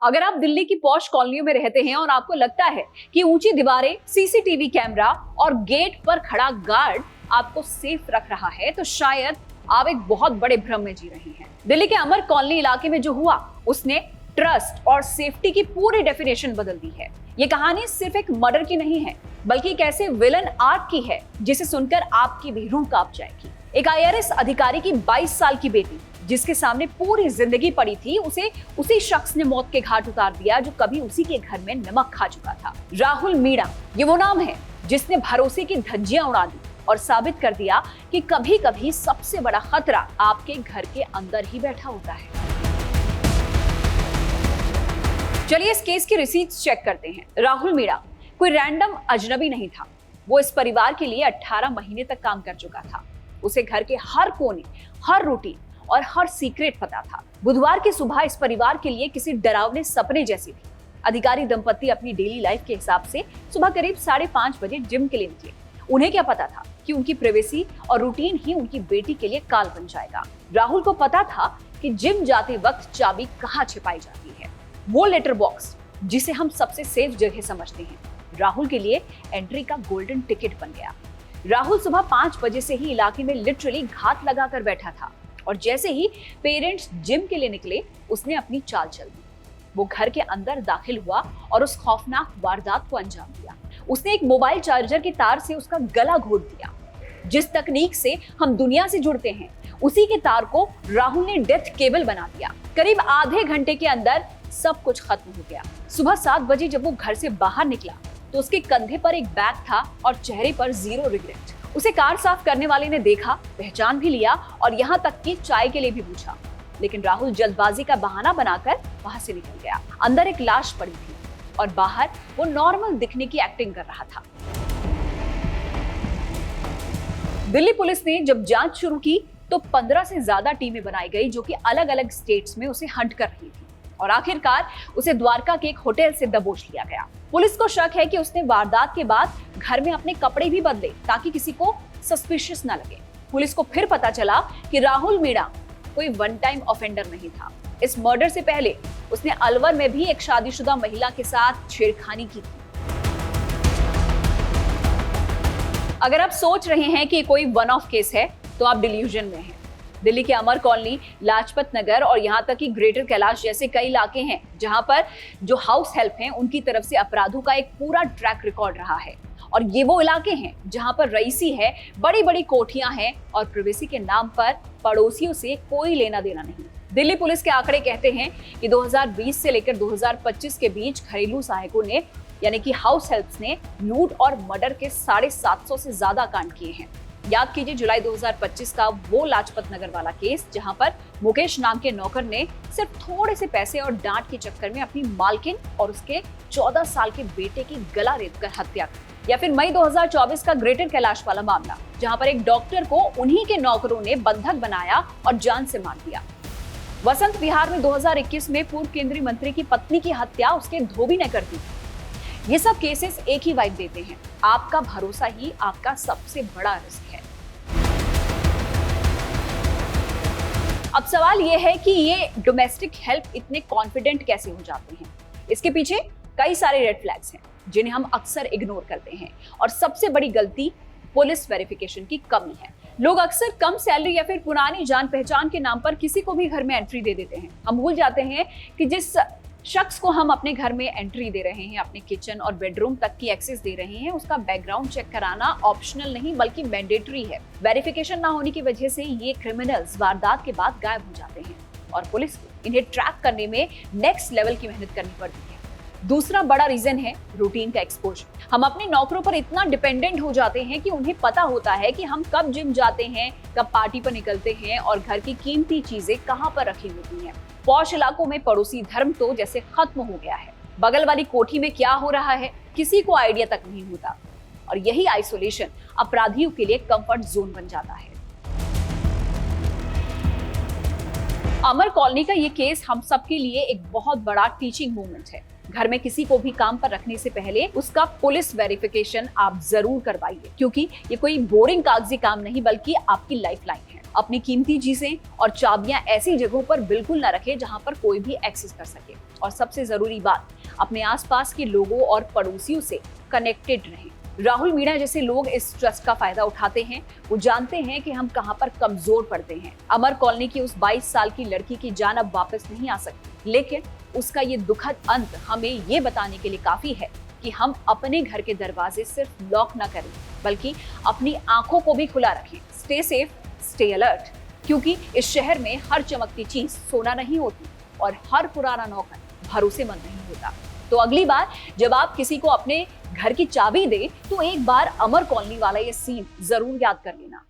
अगर आप दिल्ली की पॉश कॉलोनियों में रहते हैं और आपको लगता है कि ऊंची दीवारें, सीसीटीवी कैमरा और गेट पर खड़ा गार्ड आपको सेफ रख रहा है, तो शायद आप एक बहुत बड़े भ्रम में जी रहे हैं। दिल्ली के अमर कॉलोनी इलाके में जो हुआ, उसने ट्रस्ट और सेफ्टी की पूरी डेफिनेशन बदल दी है। ये कहानी सिर्फ एक मर्डर की नहीं है, बल्कि एक ऐसे विलन आर्क की है जिसे सुनकर आपकी भी रूह कांप जाएगी। एक आईआरएस अधिकारी की 22 साल की बेटी, जिसके सामने पूरी जिंदगी पड़ी थी, उसे उसी शख्स ने मौत के घाट उतार दिया जो कभी उसी के घर में नमक खा चुका था। राहुल मीणा, ये वो नाम है जिसने भरोसे की धज्जियां उड़ा दी और साबित कर दिया कि कभी कभी सबसे बड़ा खतरा आपके घर के अंदर ही बैठा होता है। चलिए इस केस की रिसीट्स चेक करते हैं। राहुल मीणा कोई रैंडम अजनबी नहीं था। वो इस परिवार के लिए 18 महीने तक काम कर चुका था। उसे घर के हर कोने, हर रूटीन और हर सीक्रेट पता था। बुधवार की सुबह इस परिवार के लिए किसी डरावने सपने जैसी थी। अधिकारी दंपत्ति अपनी डेली लाइफ के हिसाब से सुबह करीब 5:30 बजे जिम के लिए निकले। उन्हें क्या पता था कि उनकी प्राइवेसी और रूटीन ही उनकी बेटी के लिए काल बन जाएगा। राहुल को पता था कि जिम जाते वक्त चाबी कहाँ छिपाई जाती है। वो लेटर बॉक्स, जिसे हम सबसे सेफ जगह समझते हैं, राहुल के लिए एंट्री का गोल्डन टिकट बन गया। राहुल सुबह 5 बजे से ही इलाके में लिटरली घात लगाकर बैठा था और जैसे ही पेरेंट्स जिम के लिए निकले, उसने अपनी चाल चल दी। वो घर के अंदर दाखिल हुआ और उस खौफनाक वारदात को अंजाम दिया। उसने एक मोबाइल चार्जर की तार से उसका गला घोट दिया। जिस तकनीक से हम दुनिया से जुड़ते हैं, उसी के तार को राहुल ने डेथ केबल बना दिया। करीब आधे घंटे के अंदर सब कुछ खत्म हो गया। सुबह 7 बजे जब वो घर से बाहर निकला तो उसके कंधे पर एक बैग था और चेहरे पर 0 रिग्रेट। उसे कार साफ करने वाले ने देखा, पहचान भी लिया और यहाँ तक कि चाय के लिए भी पूछा, लेकिन राहुल जल्दबाजी का बहाना बनाकर वहां से निकल गया। अंदर एक लाश पड़ी थी और बाहर वो नॉर्मल दिखने की एक्टिंग कर रहा था। दिल्ली पुलिस ने जब जांच शुरू की तो 15 से ज्यादा टीमें बनाई गई जो कि अलग अलग स्टेट्स में उसे हंट कर रही थी और आखिरकार उसे द्वारका के एक होटल से दबोच लिया गया। पुलिस को शक है कि उसने वारदात के बाद घर में अपने कपड़े भी बदले ताकि किसी को सस्पिशियस ना लगे। पुलिस को फिर पता चला कि राहुल मीणा कोई वन टाइम ऑफेंडर नहीं था। इस मर्डर से पहले उसने अलवर में भी एक शादीशुदा महिला के साथ छेड़खानी की थी। अगर आप सोच रहे हैं कि कोई वन ऑफ केस है, तो आप डिल्यूजन में हैं। दिल्ली के अमर कॉलोनी, लाजपत नगर और यहाँ तक कि ग्रेटर कैलाश जैसे कई इलाके हैं जहाँ पर जो हाउस हेल्प हैं, उनकी तरफ से अपराधों का एक पूरा ट्रैक रिकॉर्ड रहा है। और ये वो इलाके हैं जहाँ पर रईसी है, बड़ी बड़ी कोठियां हैं और प्राइवेसी के नाम पर पड़ोसियों से कोई लेना देना नहीं। दिल्ली पुलिस के आंकड़े कहते हैं कि 2020 से लेकर 2025 के बीच घरेलू सहायकों ने, यानी कि हाउस हेल्प्स ने, लूट और मर्डर के 750 से ज्यादा कांड किए हैं। याद कीजिए जुलाई 2025 का वो लाजपत नगर वाला केस जहां पर मुकेश नाम के नौकर ने सिर्फ थोड़े से पैसे और डांट के चक्कर में अपनी मालकिन और उसके 14 साल के बेटे की गला रेतकर हत्या की। या फिर मई 2024 का ग्रेटर कैलाश वाला मामला जहां पर एक डॉक्टर को उन्हीं के नौकरों ने बंधक बनाया और जान से मार दिया। वसंत विहार में 2021 में पूर्व केंद्रीय मंत्री की पत्नी की हत्या उसके धोबी ने कर दी। ये सब केसेस एक ही वाइब देते हैं, आपका भरोसा ही आपका सबसे बड़ा रिस्क है। अब सवाल ये है कि ये डोमेस्टिक हेल्प इतने कॉन्फिडेंट कैसे हो जाते हैं? इसके पीछे कई सारे रेड फ्लैग्स हैं जिन्हें हम अक्सर इग्नोर करते हैं और सबसे बड़ी गलती पुलिस वेरिफिकेशन की कमी है। लोग अक्सर कम सैलरी या फिर पुरानी जान पहचान के नाम पर किसी को भी घर में एंट्री दे देते हैं। हम भूल जाते हैं कि जिस शख्स को हम अपने घर में एंट्री दे रहे हैं, अपने किचन और बेडरूम तक की एक्सेस दे रहे हैं, उसका बैकग्राउंड चेक कराना ऑप्शनल नहीं बल्कि मैंडेटरी है। वेरिफिकेशन ना होने की वजह से ये क्रिमिनल्स वारदात के बाद गायब हो जाते हैं और पुलिस को इन्हें ट्रैक करने में नेक्स्ट लेवल की मेहनत करनी पड़ती है। दूसरा बड़ा रीजन है रूटीन का एक्सपोजर। हम अपने नौकरों पर इतना डिपेंडेंट हो जाते हैं कि उन्हें पता होता है कि हम कब जिम जाते हैं, कब पार्टी पर निकलते हैं और घर की कीमती चीजें कहाँ पर रखी होती हैं। पॉश इलाकों में पड़ोसी धर्म तो जैसे खत्म हो गया है। बगल वाली कोठी में क्या हो रहा है किसी को आइडिया तक नहीं होता और यही आइसोलेशन अपराधियों के लिए कंफर्ट जोन बन जाता है। अमर कॉलोनी का ये केस हम सबके लिए एक बहुत बड़ा टीचिंग मोमेंट है। घर में किसी को भी काम पर रखने से पहले उसका पुलिस वेरिफिकेशन आप जरूर करवाइए, क्योंकि ये कोई बोरिंग कागजी काम नहीं बल्कि आपकी लाइफलाइन है। अपनी कीमती चीजें और चाबियां ऐसी जगहों पर बिल्कुल ना रखें जहां पर कोई भी एक्सेस कर सके। और सबसे जरूरी बात, अपने आसपास के लोगों और पड़ोसियों से कनेक्टेड रहें। राहुल मीणा जैसे लोग इस ट्रस्ट का फायदा उठाते हैं। वो जानते हैं कि हम कहां पर कमजोर पड़ते हैं। अमर कॉलोनी की उस 22 साल की लड़की की जान अब वापस नहीं आ सकती, लेकिन उसका ये दुखद अंत हमें ये बताने के लिए काफी है कि हम अपने घर के दरवाजे सिर्फ लॉक ना करें, बल्कि अपनी आंखों को भी खुला रखें। स्टे सेफ, स्टे अलर्ट, क्योंकि इस शहर में हर चमकती चीज सोना नहीं होती और हर पुराना नौकर भरोसेमंद नहीं होता। तो अगली बार जब आप किसी को अपने घर की चाबी दे, तो एक बार अमर कॉलोनी वाला ये सीन जरूर याद कर लेना।